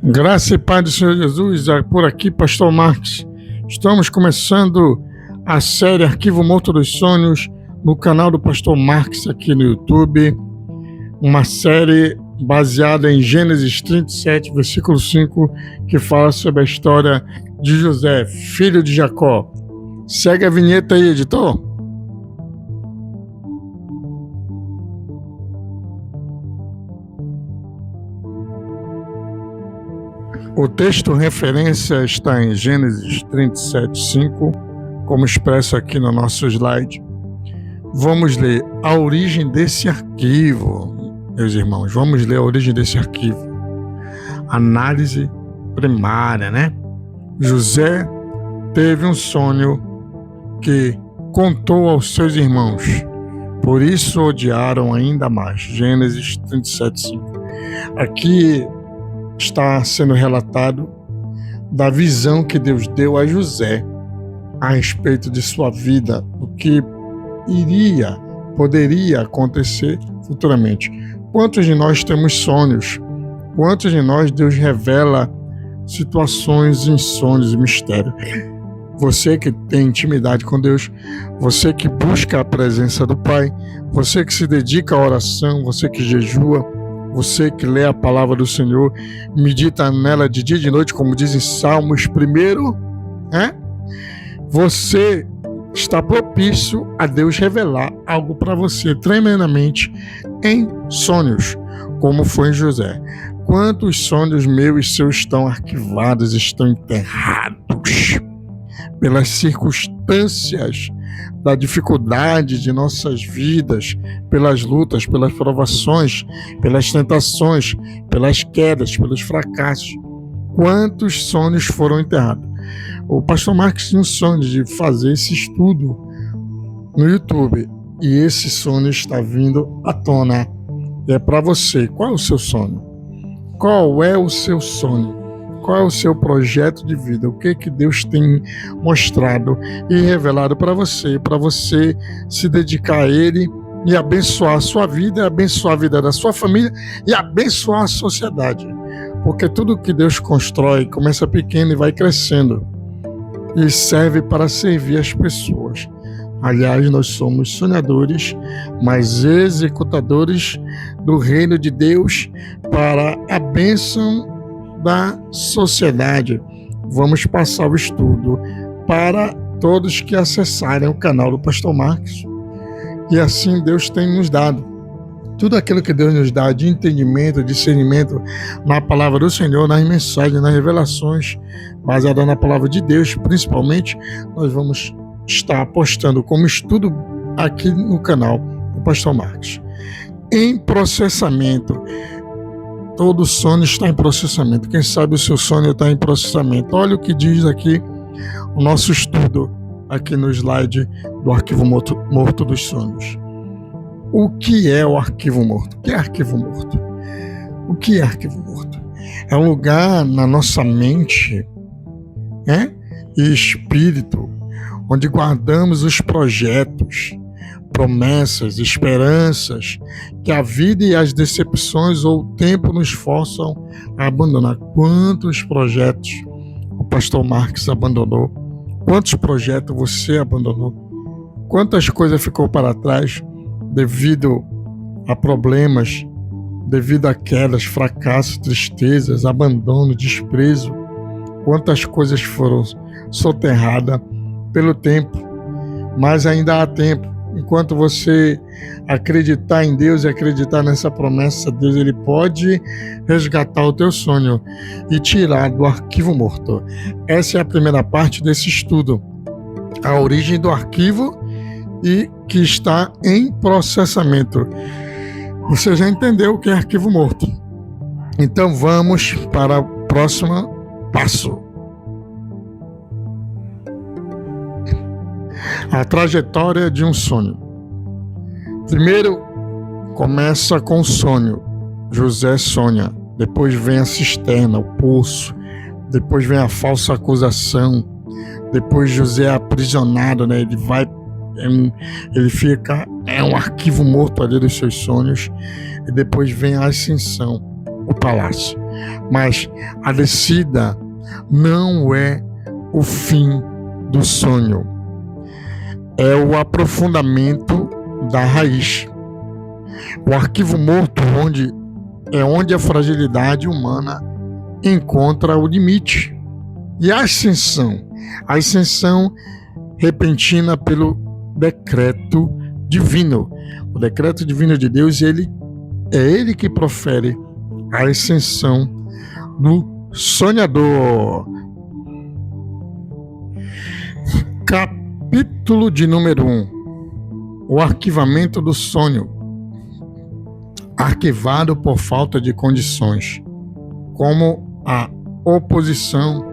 Graça e paz do Senhor Jesus, por aqui, Pastor Marques. Estamos começando a série Arquivo Morto dos Sonhos no canal do Pastor Marques aqui no YouTube. Uma série baseada em Gênesis 37, versículo 5, que fala sobre a história de José, filho de Jacó. Segue a vinheta aí, editor. O texto referência está em Gênesis 37, 5, como expresso aqui no nosso slide. Vamos ler a origem desse arquivo, meus irmãos. Vamos ler a origem desse arquivo. Análise primária, né? José teve um sonho que contou aos seus irmãos. Por isso odiaram ainda mais. Gênesis 37, 5. Aqui está sendo relatado da visão que Deus deu a José a respeito de sua vida, o que poderia acontecer futuramente. Quantos de nós temos sonhos? Quantos de nós Deus revela situações em sonhos e mistérios? Você que tem intimidade com Deus, você que busca a presença do Pai, você que se dedica à oração, você que jejua, você que lê a palavra do Senhor, medita nela de dia e de noite, como diz em Salmos 1, você está propício a Deus revelar algo para você tremendamente em sonhos, como foi em José. Quantos sonhos meus e seus estão arquivados, estão enterrados pelas circunstâncias da dificuldade de nossas vidas, pelas lutas, pelas provações, pelas tentações, pelas quedas, pelos fracassos. Quantos sonhos foram enterrados? O pastor Marques tinha um sonho de fazer esse estudo no YouTube, e esse sonho está vindo à tona. E é para você. Qual é o seu sonho? Qual é o seu sonho? Qual é o seu projeto de vida? O que Deus tem mostrado e revelado para você se dedicar a Ele e abençoar a sua vida, abençoar a vida da sua família e abençoar a sociedade. Porque tudo que Deus constrói começa pequeno e vai crescendo e serve para servir as pessoas. Aliás, nós somos sonhadores, mas executadores do reino de Deus para a bênção da sociedade. Vamos passar o estudo para todos que acessarem o canal do Pastor Marques. E assim Deus tem nos dado tudo aquilo que Deus nos dá de entendimento, discernimento na palavra do Senhor, nas mensagens, nas revelações, baseada na palavra de Deus. Principalmente, nós vamos estar postando como estudo aqui no canal do Pastor Marques. Em processamento. Todo sonho está em processamento. Quem sabe o seu sonho está em processamento. Olha o que diz aqui o nosso estudo, aqui no slide do Arquivo Morto dos Sonhos. O que é o arquivo morto? O que é arquivo morto? O que é arquivo morto? É um lugar na nossa mente, e espírito, onde guardamos os projetos, promessas, esperanças que a vida e as decepções ou o tempo nos forçam a abandonar. Quantos projetos o pastor Marques abandonou? Quantos projetos você abandonou? Quantas coisas ficou para trás devido a problemas, devido a quedas, fracassos, tristezas, abandono, desprezo? Quantas coisas foram soterradas pelo tempo? Mas ainda há tempo. Enquanto você acreditar em Deus e acreditar nessa promessa, Deus ele pode resgatar o teu sonho e tirar do arquivo morto. Essa é a primeira parte desse estudo, a origem do arquivo e que está em processamento. Você já entendeu o que é arquivo morto. Então vamos para o próximo passo. A trajetória de um sonho. Primeiro, começa com o sonho. José sonha. Depois vem a cisterna, o poço. Depois vem a falsa acusação. Depois José é aprisionado, ele fica um arquivo morto ali dos seus sonhos. E depois vem a ascensão, o palácio. Mas a descida não é o fim do sonho, é o aprofundamento da raiz. O arquivo morto onde a fragilidade humana encontra o limite. E a ascensão repentina pelo decreto divino. O decreto divino de Deus, é ele que profere a ascensão do sonhador. Capítulo de número 1. O arquivamento do sonho. Arquivado por falta de condições. Como a oposição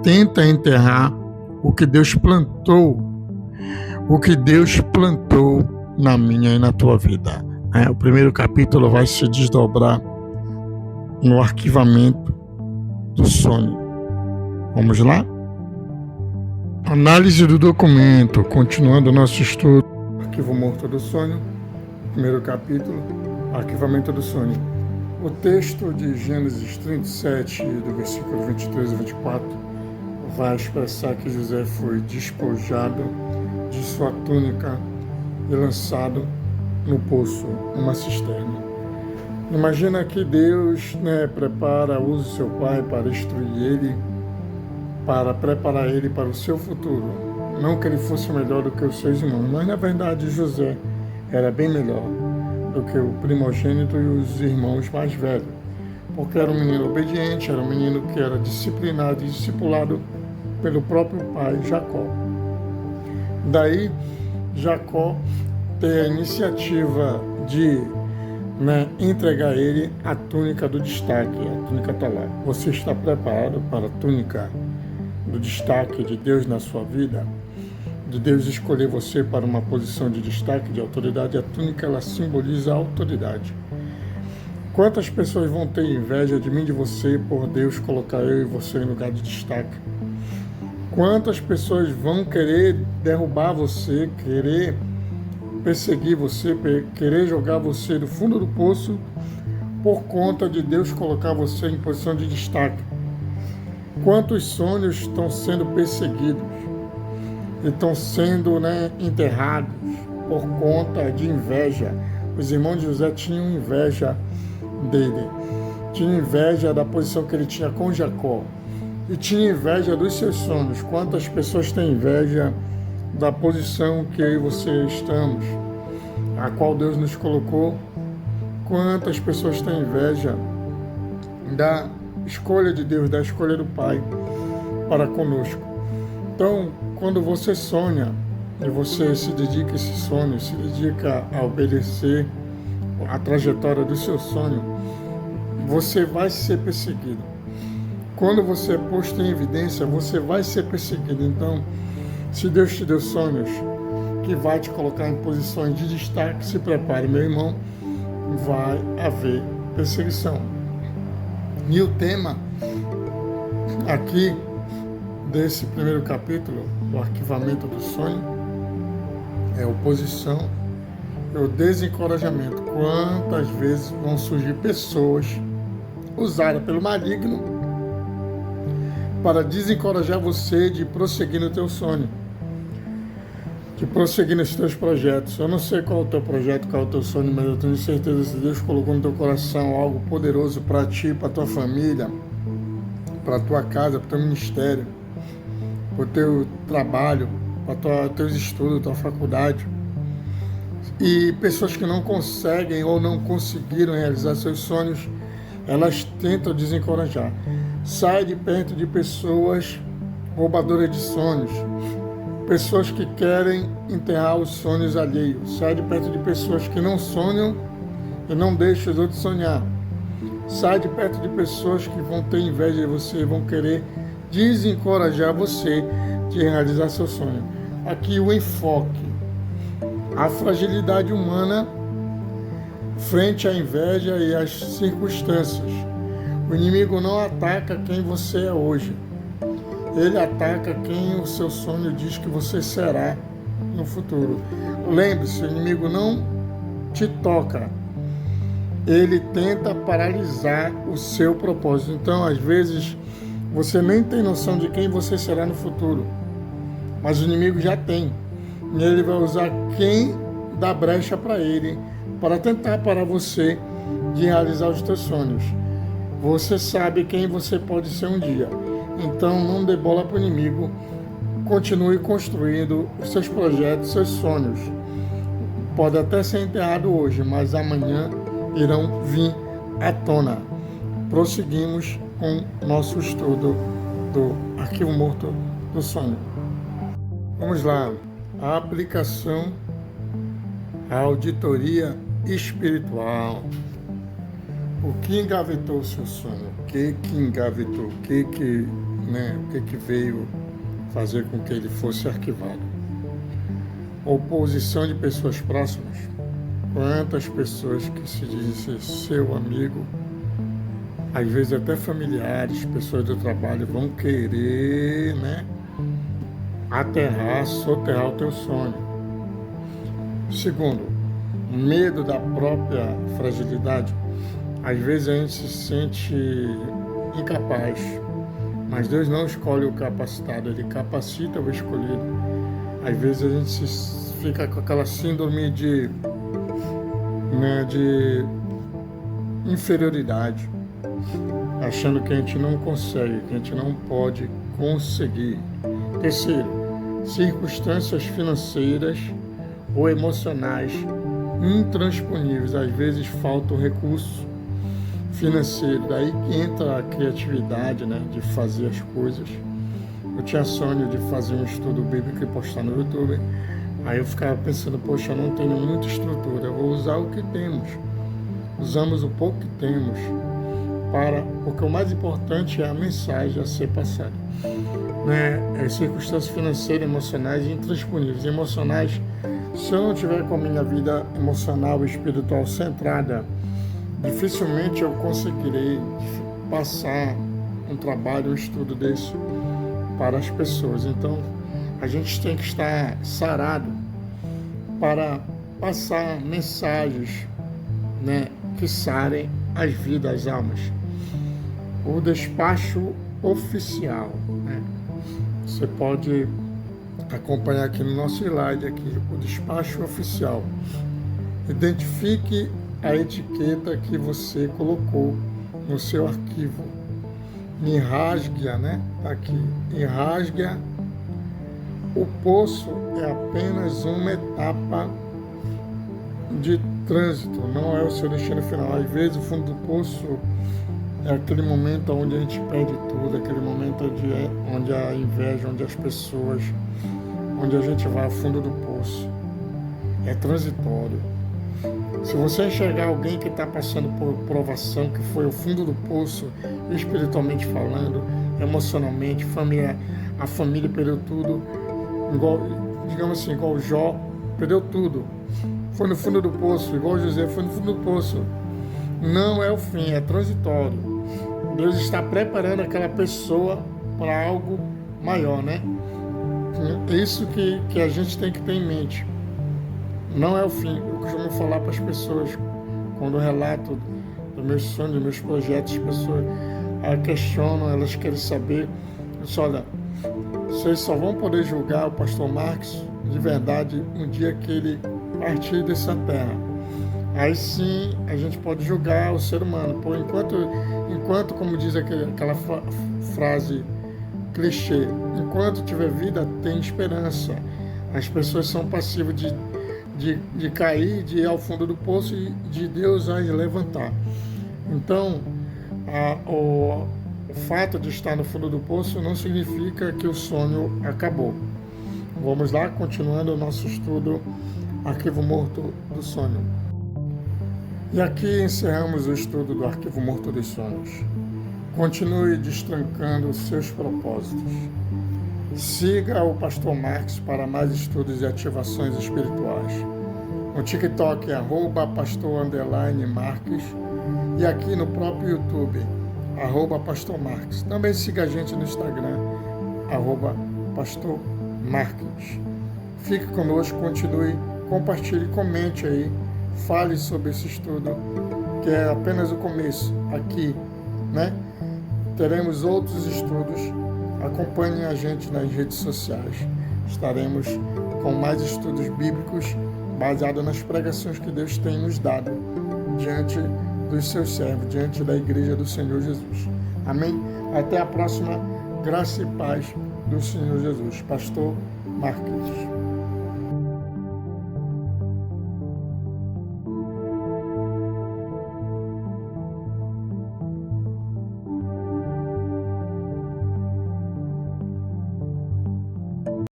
tenta enterrar o que Deus plantou na minha e na tua vida. O primeiro capítulo vai se desdobrar no arquivamento do sonho. Vamos lá? Análise do documento, continuando o nosso estudo. Arquivo morto do sonho, primeiro capítulo, arquivamento do sonho. O texto de Gênesis 37, do versículo 23 a 24, vai expressar que José foi despojado de sua túnica e lançado no poço, numa cisterna. Imagina que Deus usa seu pai para instruir ele, para preparar ele para o seu futuro. Não que ele fosse melhor do que os seus irmãos, mas na verdade José era bem melhor do que o primogênito e os irmãos mais velhos, porque era um menino obediente, era um menino que era disciplinado e discipulado pelo próprio pai Jacó. Daí Jacó ter a iniciativa de entregar a ele a túnica do destaque, a túnica talá. Você está preparado para a túnica do destaque de Deus na sua vida? De Deus escolher você para uma posição de destaque, de autoridade? A túnica, ela simboliza a autoridade. Quantas pessoas vão ter inveja de mim, de você, por Deus colocar eu e você em lugar de destaque? Quantas pessoas vão querer derrubar você, querer perseguir você, querer jogar você do fundo do poço por conta de Deus colocar você em posição de destaque? Quantos sonhos estão sendo perseguidos e estão sendo enterrados por conta de inveja? Os irmãos de José tinham inveja dele, tinham inveja da posição que ele tinha com Jacó e tinha inveja dos seus sonhos. Quantas pessoas têm inveja da posição que eu e você estamos, a qual Deus nos colocou? Quantas pessoas têm inveja da escolha de Deus, da escolha do Pai para conosco? Então, quando você sonha e você se dedica a esse sonho, se dedica a obedecer a trajetória do seu sonho, você vai ser perseguido. Quando você é posto em evidência, você vai ser perseguido. Então, se Deus te deu sonhos que vai te colocar em posições de destaque, se prepare, meu irmão, vai haver perseguição. E o tema aqui desse primeiro capítulo, o arquivamento do sonho, é oposição e o desencorajamento. Quantas vezes vão surgir pessoas usadas pelo maligno para desencorajar você de prosseguir no teu sonho, de prosseguir nos teus projetos. Eu não sei qual é o teu projeto, qual é o teu sonho, mas eu tenho certeza que Deus colocou no teu coração algo poderoso para ti, para tua família, para tua casa, para o teu ministério, para o teu trabalho, para teus estudos, tua faculdade. E pessoas que não conseguem ou não conseguiram realizar seus sonhos, elas tentam desencorajar. Sai de perto de pessoas roubadoras de sonhos, pessoas que querem enterrar os sonhos alheios. Sai de perto de pessoas que não sonham e não deixam os outros sonhar. Sai de perto de pessoas que vão ter inveja de você, vão querer desencorajar você de realizar seu sonho. Aqui o enfoque, a fragilidade humana frente à inveja e às circunstâncias. O inimigo não ataca quem você é hoje. Ele ataca quem o seu sonho diz que você será no futuro. Lembre-se, o inimigo não te toca. ele tenta paralisar o seu propósito. Então, às vezes, você nem tem noção de quem você será no futuro, mas o inimigo já tem. E ele vai usar quem dá brecha para ele, para tentar parar você de realizar os teus sonhos. Você sabe quem você pode ser um dia. Então, não dê bola para o inimigo. Continue construindo os seus projetos, seus sonhos. Pode até ser enterrado hoje, mas amanhã irão vir à tona. Prosseguimos com nosso estudo do Arquivo Morto do Sonho. Vamos lá. A aplicação, a auditoria espiritual. O que engavetou o seu sonho? O que engavetou? O que veio fazer com que ele fosse arquivado? Oposição de pessoas próximas. Quantas pessoas que se dizem seu amigo, às vezes até familiares, pessoas do trabalho, vão querer, soterrar o teu sonho. Segundo, medo da própria fragilidade. Às vezes a gente se sente incapaz, mas Deus não escolhe o capacitado, Ele capacita o escolhido. Às vezes a gente fica com aquela síndrome de inferioridade, achando que a gente não consegue, que a gente não pode conseguir. Terceiro, circunstâncias financeiras ou emocionais intransponíveis. Às vezes falta o recurso financeiro, daí entra a criatividade, de fazer as coisas. Eu tinha sonho de fazer um estudo bíblico e postar no YouTube. Aí eu ficava pensando, poxa, eu não tenho muita estrutura, eu vou usar o que temos. Usamos o pouco que temos, porque o mais importante é a mensagem a ser passada. Circunstâncias financeiras, emocionais e intransponíveis. Emocionais, se eu não tiver com a minha vida emocional e espiritual centrada, dificilmente eu conseguirei passar um trabalho, um estudo desse para as pessoas. Então, a gente tem que estar sarado para passar mensagens, que sarem as vidas, as almas. O despacho oficial, Você pode acompanhar aqui no nosso slide o despacho oficial. Identifique a etiqueta que você colocou no seu arquivo. Enrasgue-a, Aqui. Enrasgue-a. O poço é apenas uma etapa de trânsito, não é o seu destino final. Às vezes o fundo do poço é aquele momento onde a gente perde tudo, aquele momento onde a inveja, onde as pessoas, onde a gente vai ao fundo do poço. É transitório. Se você enxergar alguém que está passando por provação, que foi o fundo do poço, espiritualmente falando, emocionalmente, a família perdeu tudo, igual Jó, perdeu tudo. Foi no fundo do poço, igual José, foi no fundo do poço. Não é o fim, é transitório. Deus está preparando aquela pessoa para algo maior, É isso que a gente tem que ter em mente. Não é o fim. Eu costumo falar para as pessoas, quando eu relato dos meus sonhos, dos meus projetos, as pessoas questionam, elas querem saber. Eu disse, olha, vocês só vão poder julgar o pastor Marcos de verdade um dia que ele partir dessa terra. Aí sim a gente pode julgar o ser humano. Por enquanto, como diz aquela frase clichê, enquanto tiver vida, tem esperança. As pessoas são passivas de cair, de ir ao fundo do poço e de Deus as levantar. Então, o fato de estar no fundo do poço não significa que o sonho acabou. Vamos lá, continuando o nosso estudo, Arquivo Morto do Sonho. E aqui encerramos o estudo do Arquivo Morto dos Sonhos. Continue destrancando seus propósitos. Siga o Pastor Marcos para mais estudos e ativações espirituais. No TikTok @pastor_Marques e aqui no próprio YouTube, @Pastor Marcos. Também siga a gente no Instagram, @Pastor Marques. Fique conosco, continue, compartilhe, comente aí, fale sobre esse estudo, que é apenas o começo aqui, né? Teremos outros estudos. Acompanhem a gente nas redes sociais. Estaremos com mais estudos bíblicos baseados nas pregações que Deus tem nos dado diante dos seus servos, diante da Igreja do Senhor Jesus. Amém? Até a próxima. Graça e paz do Senhor Jesus. Pastor Marques.